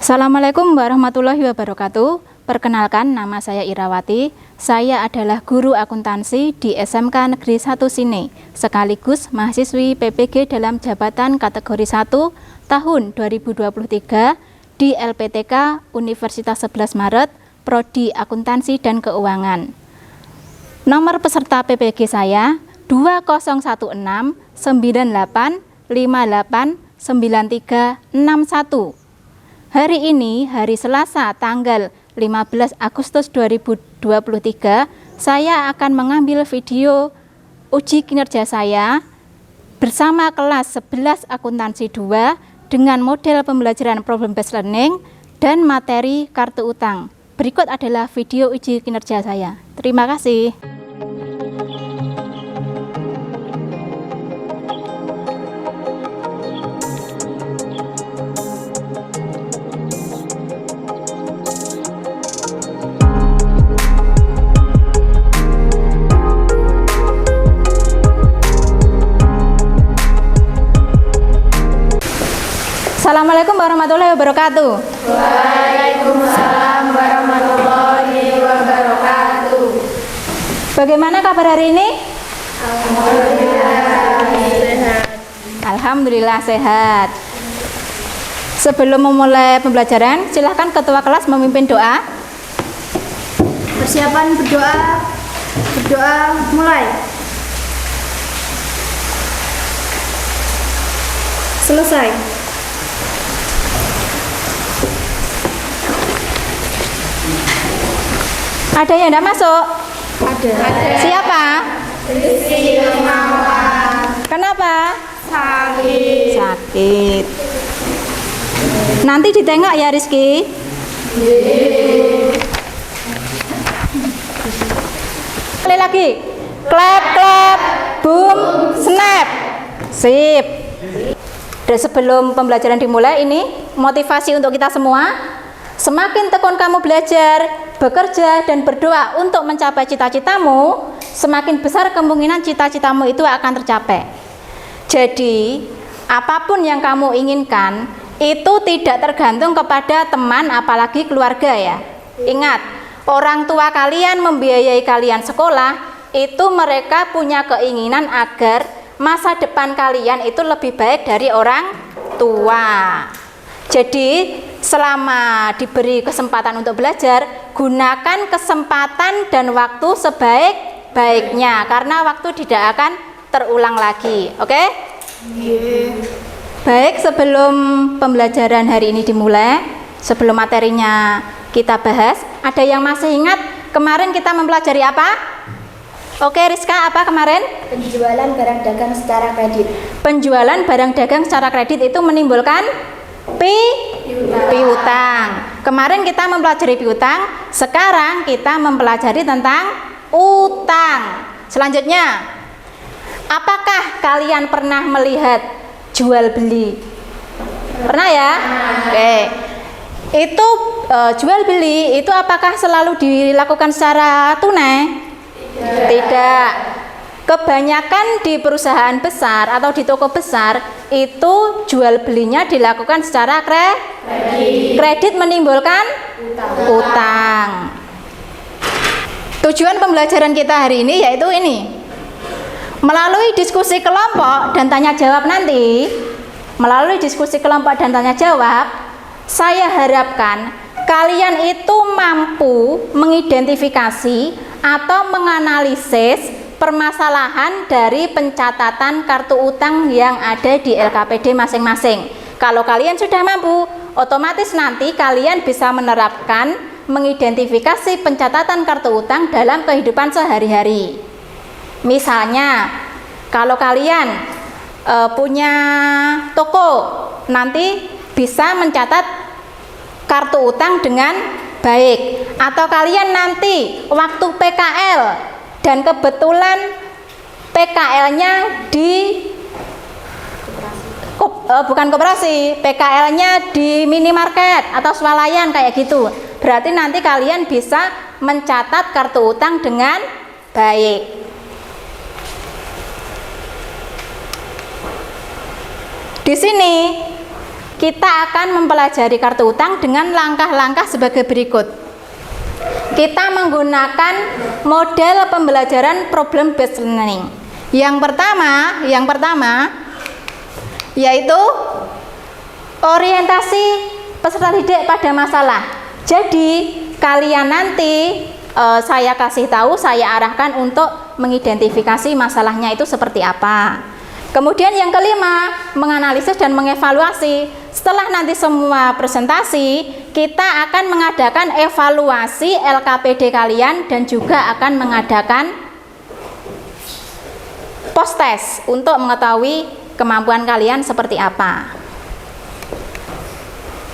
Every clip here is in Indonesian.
Assalamualaikum warahmatullahi wabarakatuh. Perkenalkan, nama saya Irawati. Saya adalah guru akuntansi di SMK Negeri 1 Sine, sekaligus mahasiswi PPG dalam jabatan kategori 1 tahun 2023 di LPTK Universitas 11 Maret, Prodi Akuntansi dan Keuangan. Nomor peserta PPG saya 2016 98 58 93 61. Hari ini, hari Selasa, tanggal 15 Agustus 2023, saya akan mengambil video uji kinerja saya bersama kelas 11 Akuntansi 2 dengan model pembelajaran problem based learning dan materi kartu utang. Berikut adalah video uji kinerja saya. Terima kasih. Assalamualaikum warahmatullahi wabarakatuh. Waalaikumsalam warahmatullahi wabarakatuh. Bagaimana kabar hari ini? Alhamdulillah sehat. Alhamdulillah sehat. Sebelum memulai pembelajaran, silahkan ketua kelas memimpin doa. Persiapan berdoa. Berdoa mulai. Selesai. Ada yang tidak masuk? Ada. Siapa? Rizky Mawar. Kenapa? Sakit. Sakit. Nanti ditengok ya Rizky. Sekali lagi. Clap, clap, boom, snap. Sip. Dan sebelum pembelajaran dimulai, ini motivasi untuk kita semua. Semakin tekun kamu belajar, bekerja, dan berdoa untuk mencapai cita-citamu, semakin besar kemungkinan cita-citamu itu akan tercapai. Jadi, apapun yang kamu inginkan, itu tidak tergantung kepada teman, apalagi keluarga ya. Ingat, orang tua kalian membiayai kalian sekolah, itu mereka punya keinginan agar masa depan kalian itu lebih baik dari orang tua. Jadi, selama diberi kesempatan untuk belajar, gunakan kesempatan dan waktu sebaik-baiknya, karena waktu tidak akan terulang lagi. Oke? Baik, sebelum pembelajaran hari ini dimulai, sebelum materinya kita bahas, ada yang masih ingat kemarin kita mempelajari apa? Oke, Rizka, apa kemarin? Penjualan barang dagang secara kredit. Penjualan barang dagang secara kredit itu menimbulkan piutang. Kemarin kita mempelajari piutang, sekarang kita mempelajari tentang utang. Selanjutnya, apakah kalian pernah melihat jual beli? Pernah ya? Oke. Itu jual beli itu apakah selalu dilakukan secara tunai? Tidak. Kebanyakan di perusahaan besar atau di toko besar itu jual belinya dilakukan secara kredit. Kredit menimbulkan utang. Tujuan pembelajaran kita hari ini yaitu ini. Melalui diskusi kelompok dan tanya jawab nanti, melalui diskusi kelompok dan tanya jawab, saya harapkan kalian itu mampu mengidentifikasi atau menganalisis permasalahan dari pencatatan kartu utang yang ada di LKPD masing-masing. Kalau kalian sudah mampu, otomatis nanti kalian bisa menerapkan mengidentifikasi pencatatan kartu utang dalam kehidupan sehari-hari. Misalnya, kalau kalian punya toko, nanti bisa mencatat kartu utang dengan baik. Atau kalian nanti waktu PKL dan kebetulan PKL-nya di bukan koperasi, PKL-nya di minimarket atau swalayan kayak gitu. Berarti nanti kalian bisa mencatat kartu utang dengan baik. Di sini kita akan mempelajari kartu utang dengan langkah-langkah sebagai berikut. Kita menggunakan model pembelajaran problem based learning. Yang pertama yaitu orientasi peserta didik pada masalah. Jadi kalian nanti saya kasih tahu, saya arahkan untuk mengidentifikasi masalahnya itu seperti apa. Kemudian yang kelima, menganalisis dan mengevaluasi. Setelah nanti semua presentasi, kita akan mengadakan evaluasi LKPD kalian dan juga akan mengadakan post test untuk mengetahui kemampuan kalian seperti apa.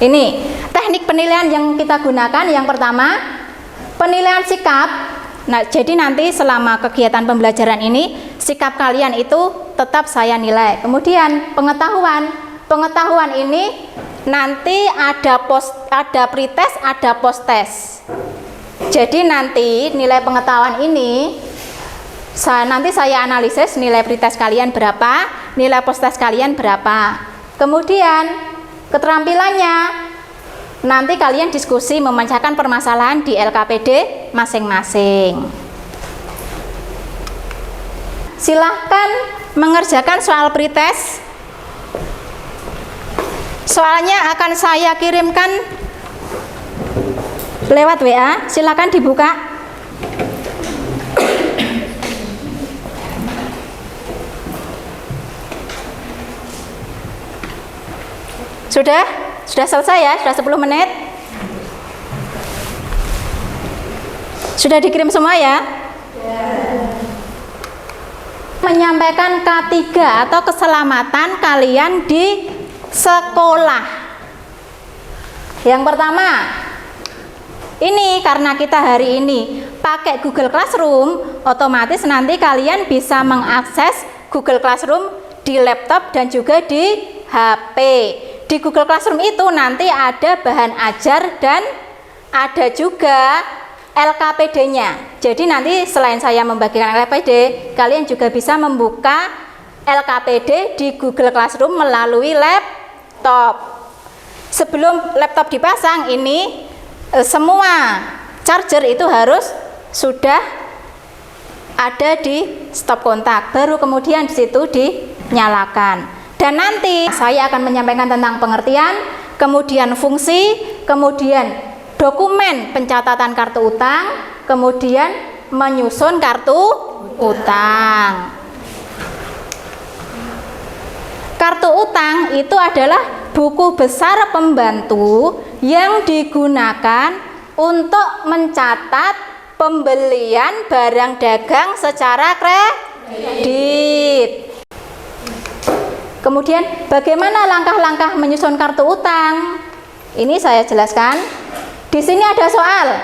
Ini teknik penilaian yang kita gunakan. Yang pertama, penilaian sikap. Nah, jadi nanti selama kegiatan pembelajaran ini, sikap kalian itu tetap saya nilai. Kemudian pengetahuan ini nanti ada pretest, ada post test. Jadi nanti nilai pengetahuan ini nanti saya analisis nilai pretest kalian berapa, nilai post test kalian berapa. Kemudian keterampilannya nanti kalian diskusi memecahkan permasalahan di LKPD masing-masing. Silahkan mengerjakan soal pretest. Soalnya akan saya kirimkan lewat WA. Silahkan dibuka. Sudah selesai ya, sudah 10 menit. Sudah dikirim semua ya? Menyampaikan K3 atau keselamatan kalian di sekolah. Yang pertama, ini karena kita hari ini pakai Google Classroom, otomatis nanti kalian bisa mengakses Google Classroom di laptop dan juga di HP. Di Google Classroom itu nanti ada bahan ajar dan ada juga LKPD-nya. Jadi nanti selain saya membagikan LKPD, kalian juga bisa membuka LKPD di Google Classroom melalui laptop. Sebelum laptop dipasang ini semua charger itu harus sudah ada di stop kontak, baru kemudian di situ dinyalakan. Dan nanti saya akan menyampaikan tentang pengertian, kemudian fungsi, kemudian dokumen pencatatan kartu utang, kemudian menyusun kartu utang. Kartu utang itu adalah buku besar pembantu yang digunakan untuk mencatat pembelian barang dagang secara kredit. Kemudian bagaimana langkah-langkah menyusun kartu utang? Ini saya jelaskan. Di sini ada soal.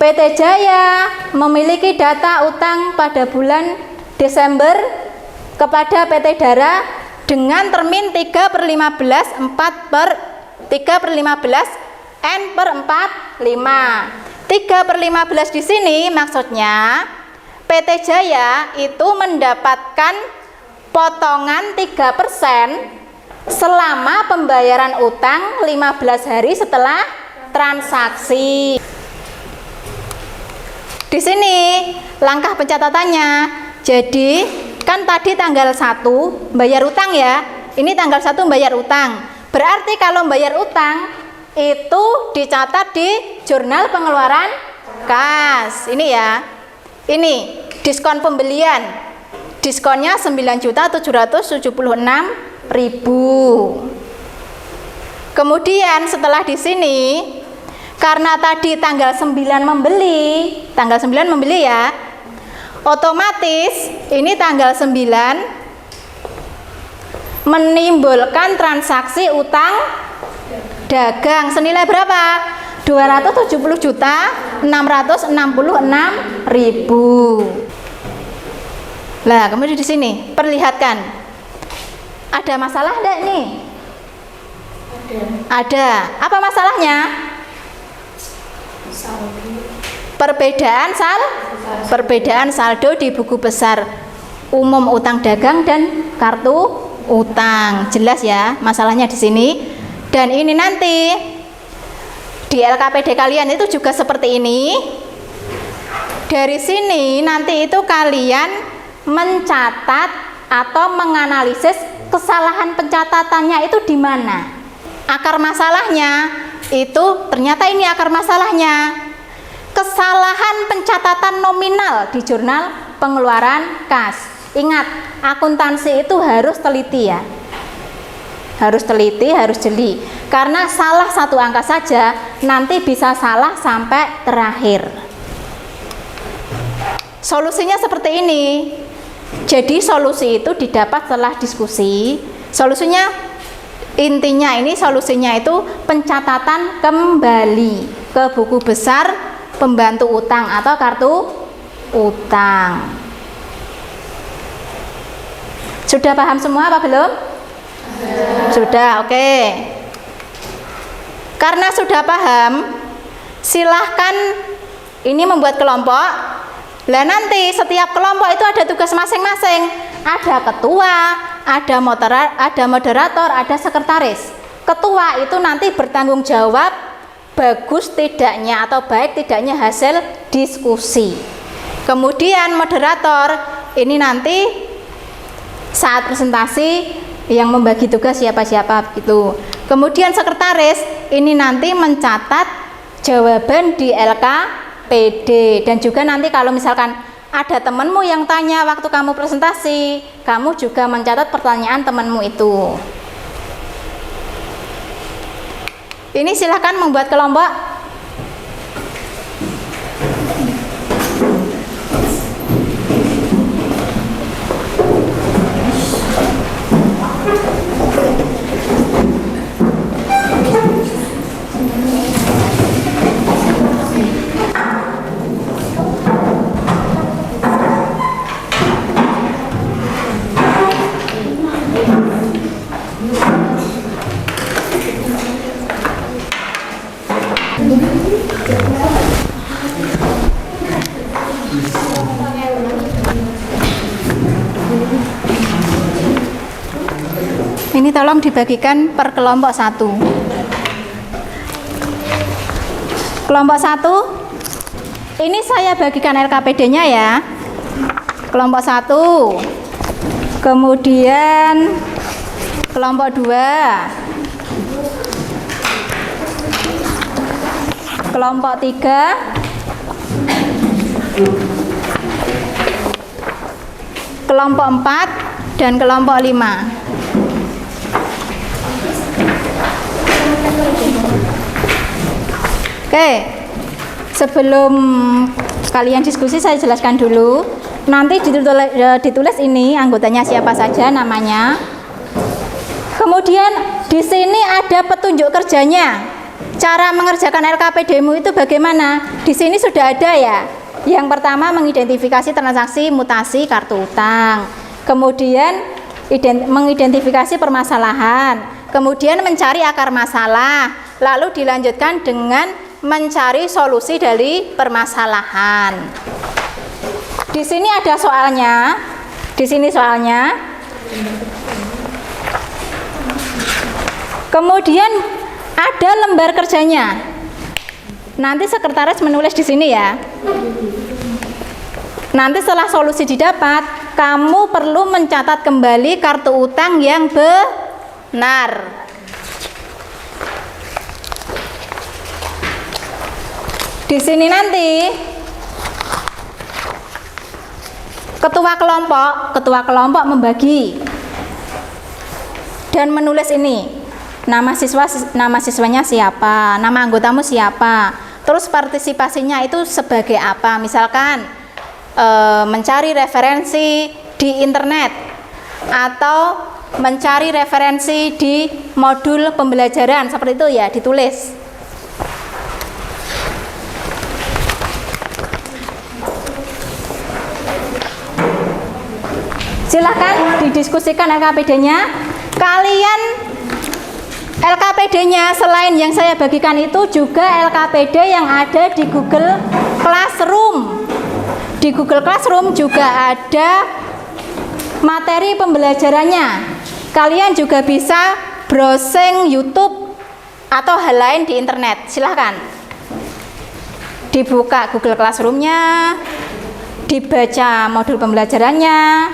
PT Jaya memiliki data utang pada bulan Desember kepada PT Dara dengan termin 3/15, 3/15 N/45. 3/15 di sini maksudnya PT Jaya itu mendapatkan potongan 3% selama pembayaran utang 15 hari setelah transaksi. Di sini langkah pencatatannya. Jadi kan tadi tanggal 1 bayar utang ya. Ini tanggal 1 bayar utang. Berarti kalau bayar utang itu dicatat di jurnal pengeluaran kas. Ini ya. Ini diskon pembelian. Diskonnya 9.776.000. Kemudian setelah di sini karena tadi tanggal 9 membeli ya, otomatis ini tanggal 9 menimbulkan transaksi utang dagang senilai berapa? 270.666.000. Lah, kemudian di sini perlihatkan. Ada masalah enggak nih? Ada. Apa masalahnya? Perbedaan saldo di buku besar umum utang dagang dan kartu utang. Jelas ya masalahnya di sini. Dan ini nanti di LKPD kalian itu juga seperti ini. Dari sini nanti itu kalian mencatat atau menganalisis kesalahan pencatatannya itu di mana. Akar masalahnya itu ternyata ini akar masalahnya. Kesalahan pencatatan nominal di jurnal pengeluaran kas. Ingat, akuntansi itu harus teliti ya. Harus teliti, harus jeli. Karena salah satu angka saja nanti bisa salah sampai terakhir. Solusinya seperti ini. Jadi solusi itu didapat setelah diskusi. Solusinya intinya ini solusinya itu pencatatan kembali ke buku besar pembantu utang atau kartu utang. Sudah paham semua apa belum? Sudah, oke. Karena sudah paham, silahkan ini membuat kelompok. Lah nanti setiap kelompok itu ada tugas masing-masing. Ada ketua, ada moderator, ada sekretaris. Ketua itu nanti bertanggung jawab bagus tidaknya atau baik tidaknya hasil diskusi. Kemudian moderator ini nanti saat presentasi yang membagi tugas siapa-siapa gitu. Kemudian sekretaris ini nanti mencatat jawaban di LKPD. Dan juga nanti kalau misalkan ada temanmu yang tanya waktu kamu presentasi, kamu juga mencatat pertanyaan temanmu itu. Ini silahkan membuat kelompok. Ini tolong dibagikan per kelompok 1. Kelompok 1 ini saya bagikan LKPD-nya ya. Kelompok 1. Kemudian kelompok 2. Kelompok 3. Kelompok 4 dan kelompok 5. Oke, sebelum kalian diskusi saya jelaskan dulu. Nanti ditulis ini anggotanya siapa saja namanya. Kemudian di sini ada petunjuk kerjanya. Cara mengerjakan LKPD-mu itu bagaimana? Di sini sudah ada ya. Yang pertama mengidentifikasi transaksi mutasi kartu utang. Kemudian mengidentifikasi permasalahan. Kemudian mencari akar masalah. Lalu dilanjutkan dengan mencari solusi dari permasalahan. Di sini ada soalnya. Di sini soalnya. Kemudian ada lembar kerjanya. Nanti sekretaris menulis di sini ya. Nanti setelah solusi didapat, kamu perlu mencatat kembali kartu utang yang benar. Di sini nanti ketua kelompok membagi dan menulis ini nama siswanya siapa, nama anggotamu siapa, terus partisipasinya itu sebagai apa, misalkan mencari referensi di internet atau mencari referensi di modul pembelajaran, seperti itu ya, ditulis. Silahkan didiskusikan LKPD-nya. Kalian LKPD-nya selain yang saya bagikan itu juga LKPD yang ada di Google Classroom. Di Google Classroom juga ada materi pembelajarannya. Kalian juga bisa browsing YouTube atau hal lain di internet. Silahkan dibuka Google Classroom-nya, dibaca modul pembelajarannya.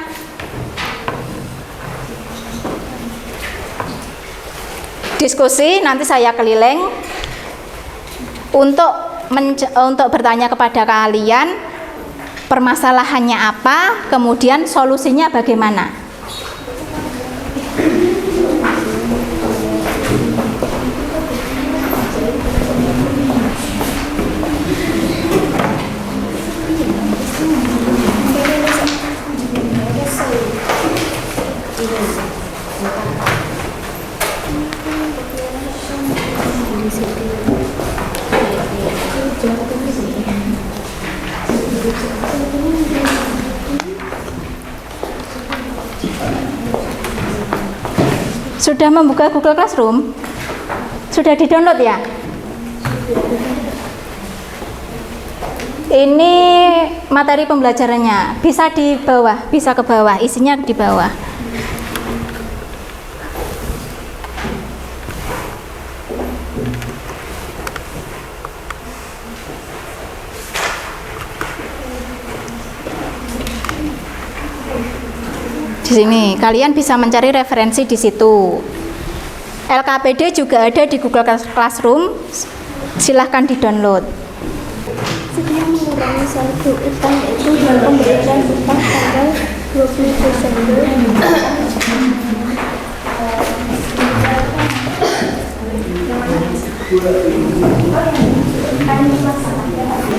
Diskusi, nanti saya keliling untuk bertanya kepada kalian permasalahannya apa, kemudian solusinya bagaimana. Sudah membuka Google Classroom? Sudah di-download ya? Ini materi pembelajarannya. Bisa di bawah, bisa ke bawah, isinya di bawah. Di sini kalian bisa mencari referensi di situ. LKPD juga ada di Google Classroom. Silahkan di-download. Setelah mengurangi saldo utang itu dan pemberian utang tanggal 20 Desember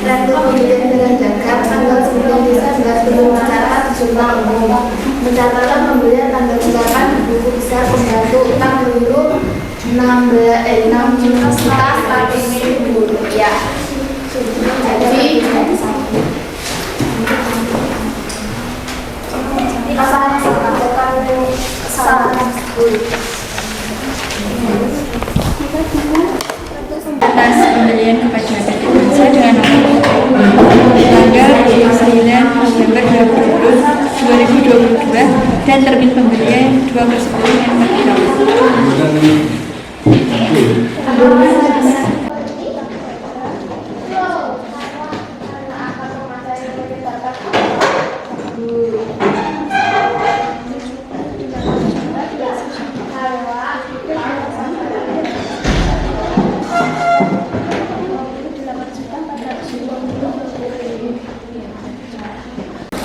Lalu pembelian dengan dagang tanggal 9 Desember belum mencatat jumlah umum. Mencatatkan pembelian tanggal 8 buku besar pembantu utang keliru 6 juta 100.000 rupiah. Jadi atas pembelian kepada PT Bangsa dengan nomor tanggal 29 November 2022 dan terbit pembelian 2/10 yang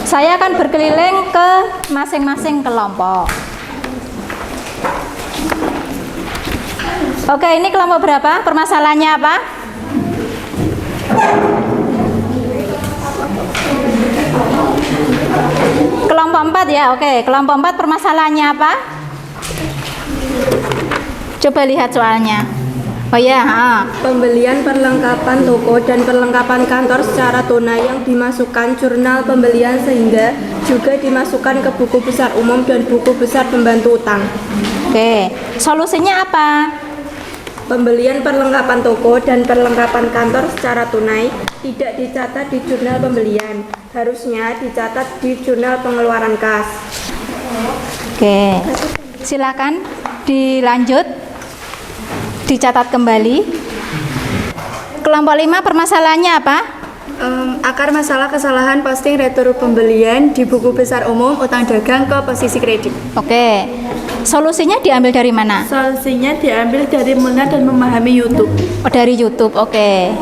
Saya akan berkeliling ke masing-masing kelompok. Oke, ini kelompok berapa? Permasalahannya apa? Kelompok 4 ya, oke. Kelompok 4 permasalahannya apa? Coba lihat soalnya. Oh ya, Pembelian perlengkapan toko dan perlengkapan kantor secara tunai yang dimasukkan jurnal pembelian sehingga juga dimasukkan ke buku besar umum dan buku besar pembantu utang. Oke, solusinya apa? Pembelian perlengkapan toko dan perlengkapan kantor secara tunai tidak dicatat di jurnal pembelian, harusnya dicatat di jurnal pengeluaran kas. Oke, silakan dilanjut, dicatat kembali. Kelompok 5 permasalahannya apa? akar masalah kesalahan posting retur pembelian di buku besar umum utang dagang ke posisi kredit. Oke, solusinya diambil dari mana? Solusinya diambil dari mengenal dan memahami YouTube. Oh, dari YouTube, oke.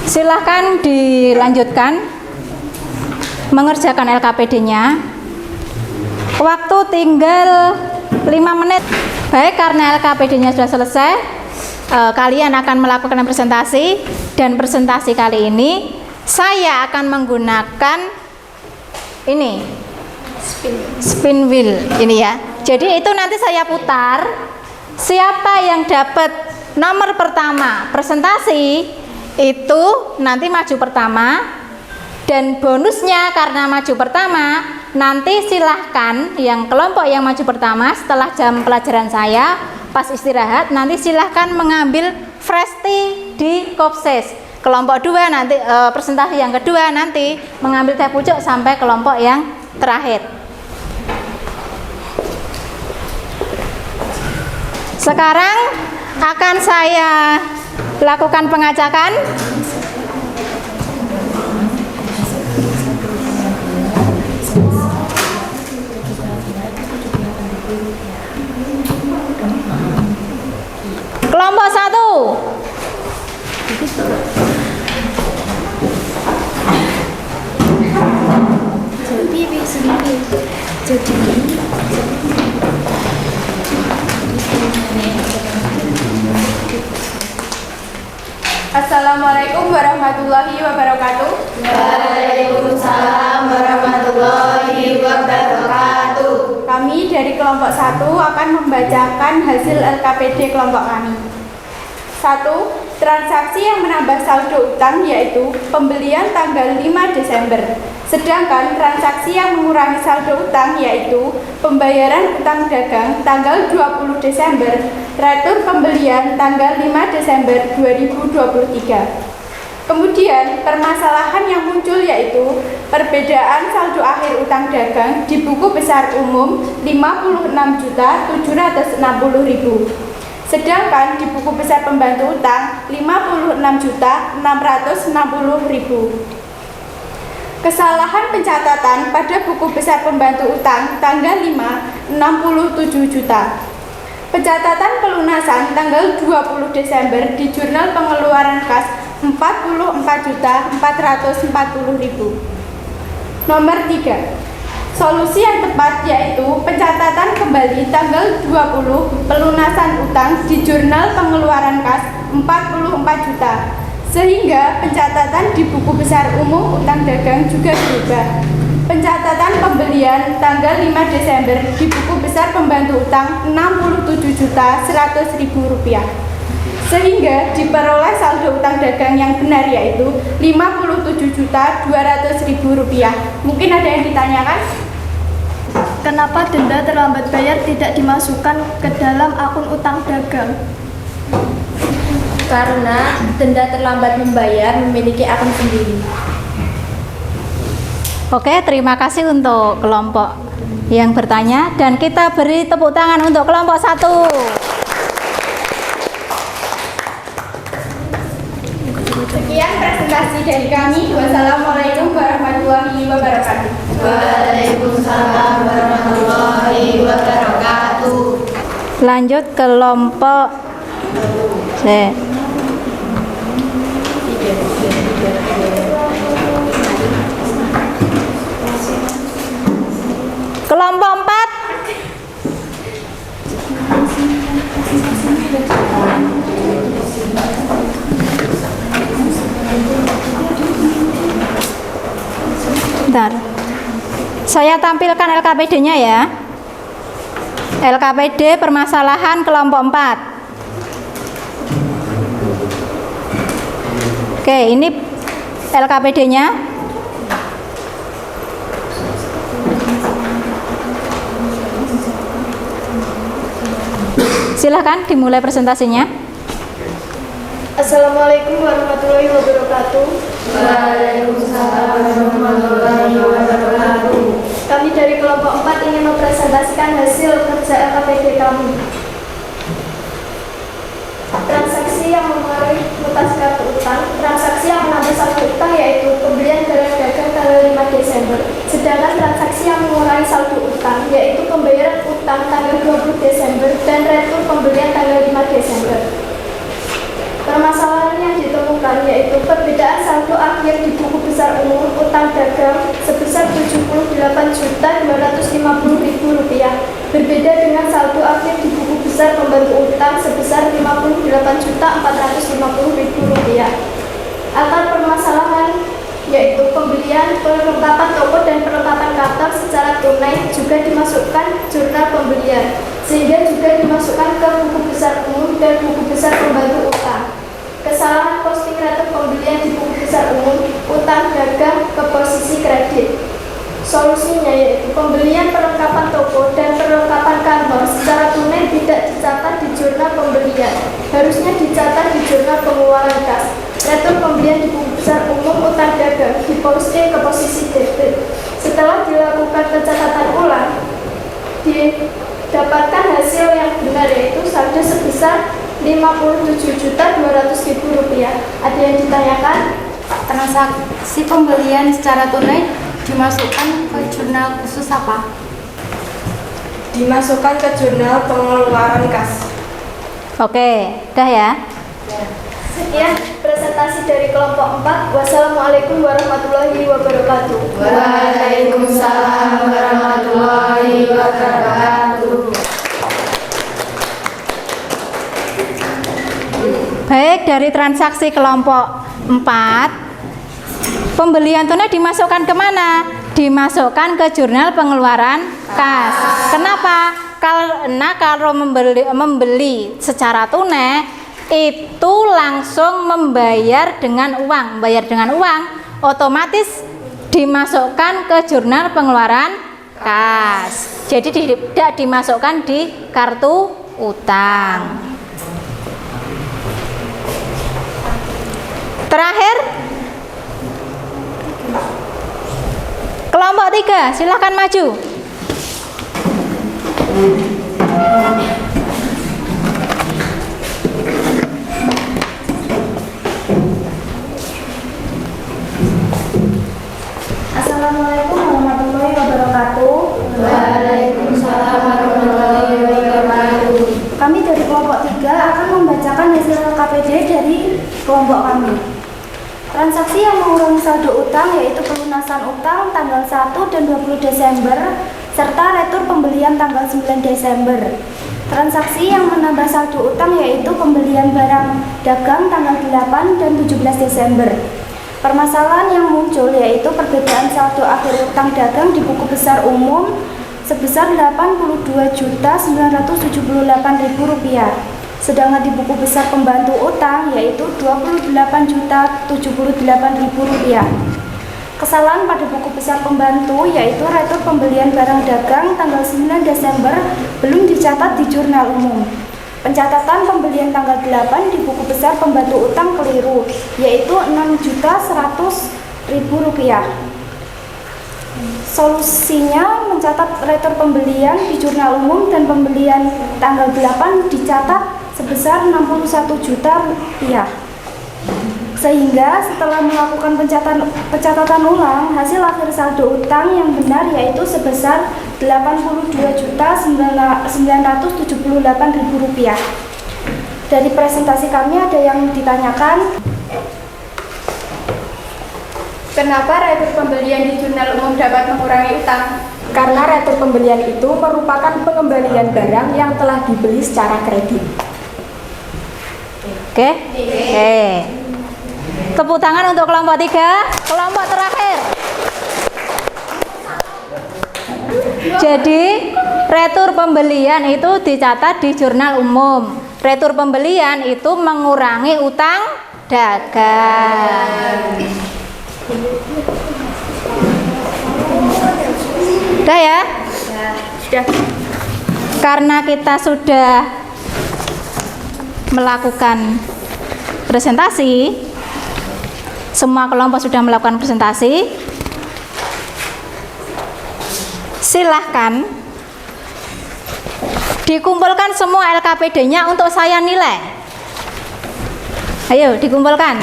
Silahkan dilanjutkan mengerjakan LKPD-nya. Waktu tinggal 5 menit. Baik, karena LKPD-nya sudah selesai, kalian akan melakukan presentasi, dan presentasi kali ini saya akan menggunakan ini spin wheel ini ya. Jadi itu nanti saya putar, siapa yang dapat nomor pertama presentasi itu nanti maju pertama, dan bonusnya karena maju pertama nanti silahkan yang kelompok yang maju pertama setelah jam pelajaran saya pas istirahat nanti silahkan mengambil fresh tea di Kopses. Kelompok 2 nanti presentasi yang kedua nanti mengambil teh pucuk sampai kelompok yang terakhir. Sekarang akan saya lakukan pengacakan. Kelompok 1. Assalamualaikum warahmatullahi wabarakatuh. Waalaikumsalam warahmatullahi wabarakatuh. Kami dari kelompok 1 akan membacakan hasil LKPD kelompok kami. 1. Transaksi yang menambah saldo utang yaitu pembelian tanggal 5 Desember. Sedangkan transaksi yang mengurangi saldo utang yaitu pembayaran utang dagang tanggal 20 Desember, retur pembelian tanggal 5 Desember 2023. Kemudian, permasalahan yang muncul yaitu perbedaan saldo akhir utang dagang di buku besar umum 56.760.000. Sedangkan di buku besar pembantu utang 56.660.000. Kesalahan pencatatan pada buku besar pembantu utang tanggal 5 67 juta. Pencatatan pelunasan tanggal 20 Desember di jurnal pengeluaran kas 44.440.000. Nomor 3. Solusi yang tepat yaitu pencatatan kembali tanggal 20 pelunasan utang di jurnal pengeluaran kas 44 juta. Sehingga pencatatan di buku besar umum utang dagang juga berubah. Pencatatan pembelian tanggal 5 Desember di buku besar pembantu utang Rp67.100.000. Sehingga diperoleh saldo utang dagang yang benar yaitu Rp57.200.000. Mungkin ada yang ditanyakan? Kenapa denda terlambat bayar tidak dimasukkan ke dalam akun utang dagang? Karena denda terlambat membayar memiliki akun sendiri. Oke, terima kasih untuk kelompok yang bertanya dan kita beri tepuk tangan untuk kelompok 1. Sekian presentasi dari kami. Wassalamualaikum warahmatullahi wabarakatuh. Waalaikumsalam warahmatullahi wabarakatuh. Lanjut kelompok C. Kelompok 4. Bentar. Saya tampilkan LKPD-nya ya. LKPD permasalahan kelompok 4. Oke, ini LKPD-nya. Silahkan dimulai presentasinya. Assalamualaikum warahmatullahi wabarakatuh. Waalaikumsalam warahmatullahi wabarakatuh. Kami dari kelompok 4 ingin mempresentasikan hasil kerja LKPD kami. Transaksi yang mengaruhi mutasi kartu utang. Transaksi yang menambah saldo utang yaitu pembelian barang dagang tanggal 5 Desember. Sedangkan transaksi yang mengurangi saldo utang yaitu pembayaran utang tanggal 20 Desember dan retur pembelian tanggal 5 Desember. Permasalahan yang ditemukan yaitu perbedaan saldo akhir di buku besar umum utang dagang sebesar Rp78.250.000 berbeda dengan saldo akhir di buku besar pembantu utang sebesar Rp58.450.000. Akar permasalahan yaitu pembelian, perlengkapan toko dan perlengkapan kantor secara tunai juga dimasukkan jurnal pembelian sehingga juga dimasukkan ke buku besar umum dan buku besar pembantu utang. Kesalahan posting retur pembelian di buku besar umum utang dagang ke posisi kredit. Solusinya yaitu pembelian perlengkapan toko dan perlengkapan kantor secara tunai tidak dicatat di jurnal pembelian, harusnya dicatat di jurnal pengeluaran kas. Retur pembelian di buku besar umum utang dagang diposting ke posisi debit. Setelah dilakukan pencatatan ulang, didapatkan hasil hasil yang benar yaitu saldo sebesar Rp57.200.000. Ada yang ditanyakan? Transaksi pembelian secara tunai dimasukkan ke jurnal khusus apa? Dimasukkan ke jurnal pengeluaran kas. Oke, dah ya. Sekian presentasi dari kelompok 4. Wassalamualaikum warahmatullahi wabarakatuh. Waalaikumsalam warahmatullahi wabarakatuh. Baik, dari transaksi kelompok 4, pembelian tunai dimasukkan kemana? Dimasukkan ke jurnal pengeluaran kas. Kenapa? Karena kalau membeli secara tunai itu langsung membayar dengan uang. Bayar dengan uang otomatis dimasukkan ke jurnal pengeluaran kas. Jadi tidak dimasukkan di kartu utang. Terakhir, kelompok 3, silahkan maju. Assalamualaikum warahmatullahi wabarakatuh. Waalaikumsalam warahmatullahi wabarakatuh. Kami dari kelompok 3 akan membacakan hasil LKPD dari kelompok kami. Transaksi yang mengurangi saldo utang yaitu pelunasan utang tanggal 1 dan 20 Desember serta retur pembelian tanggal 9 Desember. Transaksi yang menambah saldo utang yaitu pembelian barang dagang tanggal 8 dan 17 Desember. Permasalahan yang muncul yaitu perbedaan saldo akhir utang dagang di buku besar umum sebesar Rp82.978.000. Sedangkan di buku besar pembantu utang yaitu Rp28.078.000. Kesalahan pada buku besar pembantu yaitu retur pembelian barang dagang tanggal 9 Desember belum dicatat di jurnal umum. Pencatatan pembelian tanggal 8 di buku besar pembantu utang keliru yaitu Rp6.100.000. Solusinya mencatat retur pembelian di jurnal umum dan pembelian tanggal 8 dicatat sebesar Rp61 juta, sehingga setelah melakukan pencatatan ulang hasil akhir saldo utang yang benar yaitu sebesar Rp82.978.000. Dari presentasi kami ada yang ditanyakan? Kenapa retur pembelian di jurnal umum dapat mengurangi utang? Karena retur pembelian itu merupakan pengembalian barang yang telah dibeli secara kredit. Oke? Oke. Tepuk tangan untuk kelompok 3. Kelompok terakhir. Jadi, retur pembelian itu dicatat di jurnal umum. Retur pembelian itu mengurangi utang dagang. Udah ya? Sudah. Karena kita sudah melakukan presentasi, semua kelompok sudah melakukan presentasi, silahkan dikumpulkan semua LKPD-nya untuk saya nilai. Ayo dikumpulkan.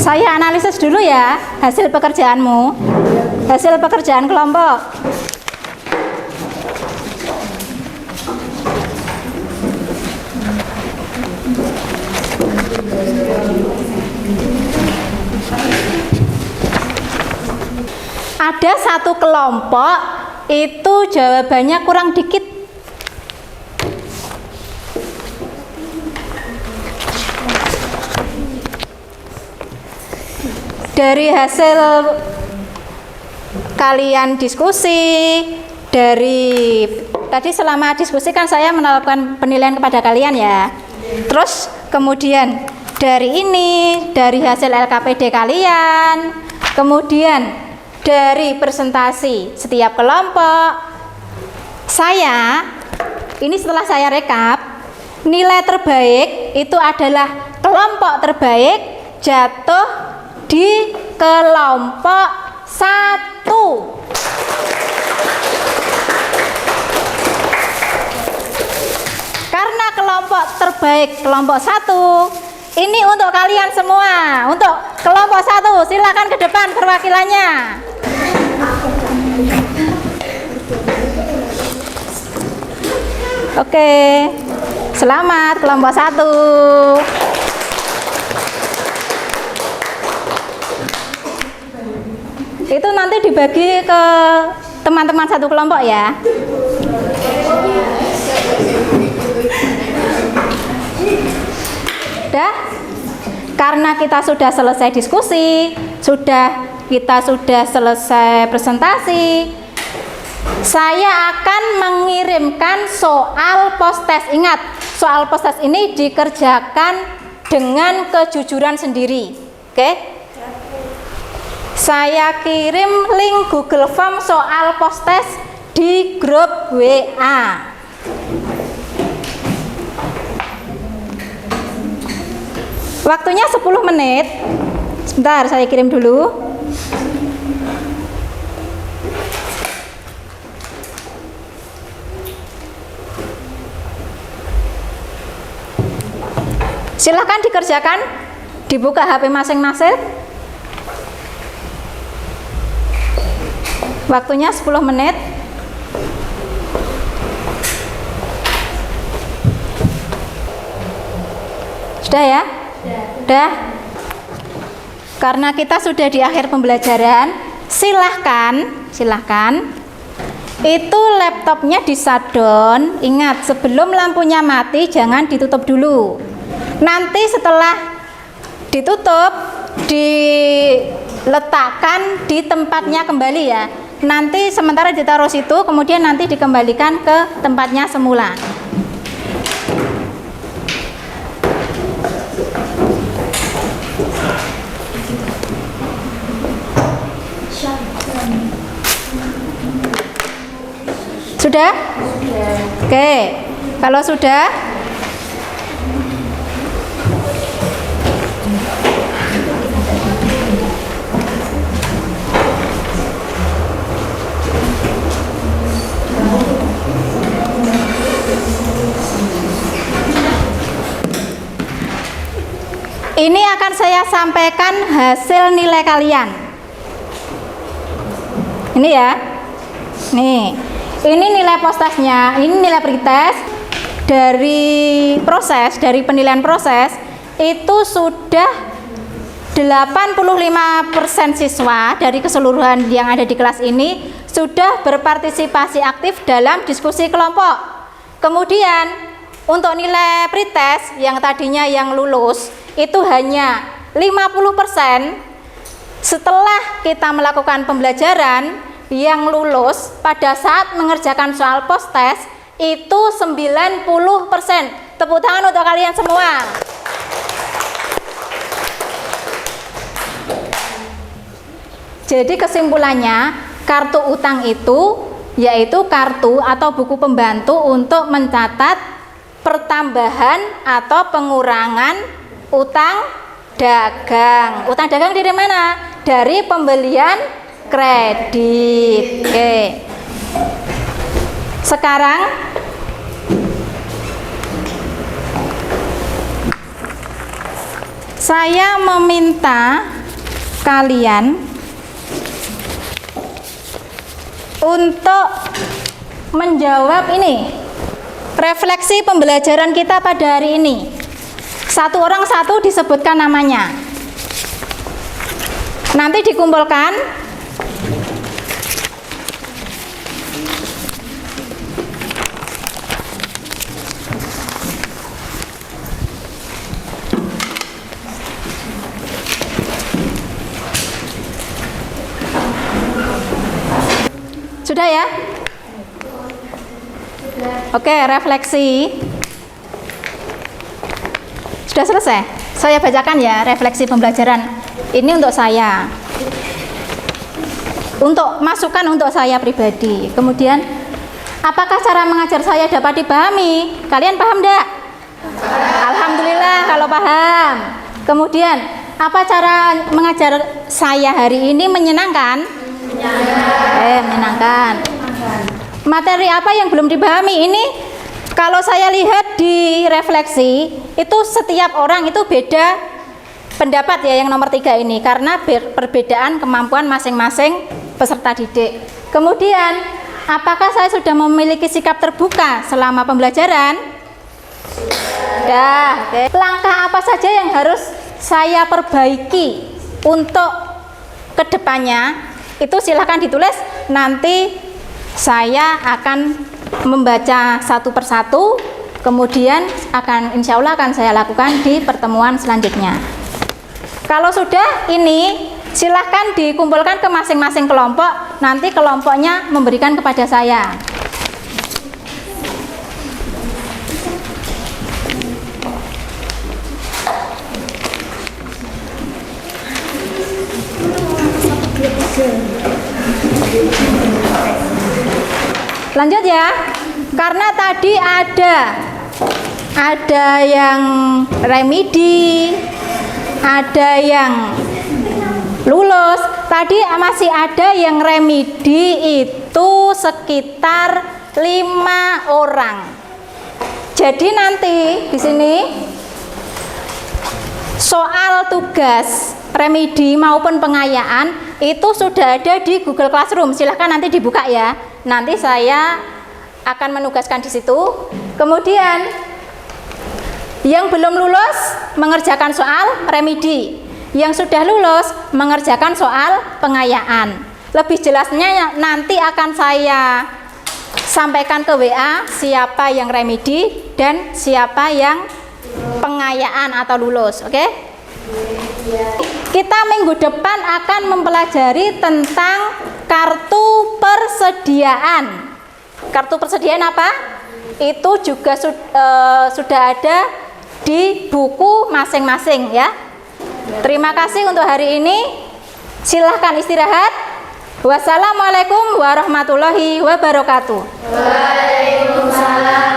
Saya analisis dulu ya hasil pekerjaanmu, hasil pekerjaan kelompok. Ada satu kelompok itu jawabannya kurang dikit. Dari hasil kalian diskusi, dari tadi selama diskusi kan saya melakukan penilaian kepada kalian ya. Terus kemudian dari ini, dari hasil LKPD kalian, Kemudian dari presentasi setiap kelompok, ini setelah saya rekap, nilai terbaik itu adalah kelompok terbaik jatuh di kelompok 1. Karena kelompok terbaik kelompok 1, ini untuk kalian semua, untuk kelompok 1, silakan ke depan perwakilannya. Oke, selamat kelompok 1. Itu nanti dibagi ke teman-teman satu kelompok ya. Udah? Karena kita sudah selesai diskusi, kita sudah selesai presentasi, saya akan mengirimkan soal post-test. Ingat, soal post-test ini dikerjakan dengan kejujuran sendiri. Oke? Saya kirim link Google Form soal post-test di grup WA. Waktunya 10 menit. Sebentar, saya kirim dulu. Silahkan dikerjakan, dibuka HP masing-masing. Waktunya 10 menit. Sudah ya? Sudah. Karena kita sudah di akhir pembelajaran, silahkan itu laptopnya di shutdown. Ingat, sebelum lampunya mati jangan ditutup dulu. Nanti setelah ditutup, diletakkan di tempatnya kembali ya. Nanti sementara ditaruh situ, kemudian nanti dikembalikan ke tempatnya semula. Sudah? Oke. Kalau sudah, ini akan saya sampaikan hasil nilai kalian. Ini ya. Nih. Ini nilai post-testnya, ini nilai pretest dari penilaian proses itu sudah 85% siswa dari keseluruhan yang ada di kelas ini sudah berpartisipasi aktif dalam diskusi kelompok. Kemudian untuk nilai pretest yang tadinya yang lulus itu hanya 50%. Setelah kita melakukan pembelajaran, yang lulus pada saat mengerjakan soal post-test itu 90%. Tepuk tangan untuk kalian semua. Jadi kesimpulannya, kartu utang itu yaitu kartu atau buku pembantu untuk mencatat pertambahan atau pengurangan utang dagang. Utang dagang dari mana? Dari pembelian kredit. Oke. Sekarang saya meminta kalian untuk menjawab ini. Refleksi pembelajaran kita pada hari ini. Satu orang satu disebutkan namanya. Nanti dikumpulkan. Sudah ya? Oke, refleksi. Sudah selesai? Saya bacakan ya refleksi pembelajaran. Ini untuk saya. untuk masukan untuk saya pribadi. Kemudian, apakah cara mengajar saya dapat dipahami? Kalian paham enggak? Alhamdulillah kalau paham. Kemudian, apa cara mengajar saya hari ini menyenangkan? Menyenangkan. Materi apa yang belum dipahami ini? Kalau saya lihat di refleksi, itu setiap orang itu beda pendapat ya yang nomor 3 ini, karena perbedaan kemampuan masing-masing peserta didik. Kemudian, apakah saya sudah memiliki sikap terbuka selama pembelajaran? Sudah. Oke. Langkah apa saja yang harus saya perbaiki untuk kedepannya? Itu silahkan ditulis, nanti saya akan membaca satu persatu, kemudian insya Allah akan saya lakukan di pertemuan selanjutnya. Kalau sudah ini, silahkan dikumpulkan ke masing-masing kelompok, nanti kelompoknya memberikan kepada saya. Lanjut ya, karena tadi ada yang remedi, ada yang lulus. Tadi masih ada yang remedi itu sekitar 5 orang. Jadi nanti di sini soal tugas remedi maupun pengayaan itu sudah ada di Google Classroom. Silahkan nanti dibuka ya. Nanti saya akan menugaskan di situ. Kemudian yang belum lulus mengerjakan soal remedi. Yang sudah lulus mengerjakan soal pengayaan. Lebih jelasnya nanti akan saya sampaikan ke WA siapa yang remedi dan siapa yang pengayaan atau lulus. Oke? Kita minggu depan akan mempelajari tentang kartu persediaan. Kartu persediaan apa? Itu juga sudah ada di buku masing-masing ya. Terima kasih untuk hari ini. Silahkan istirahat. Wassalamualaikum warahmatullahi wabarakatuh. Waalaikumsalam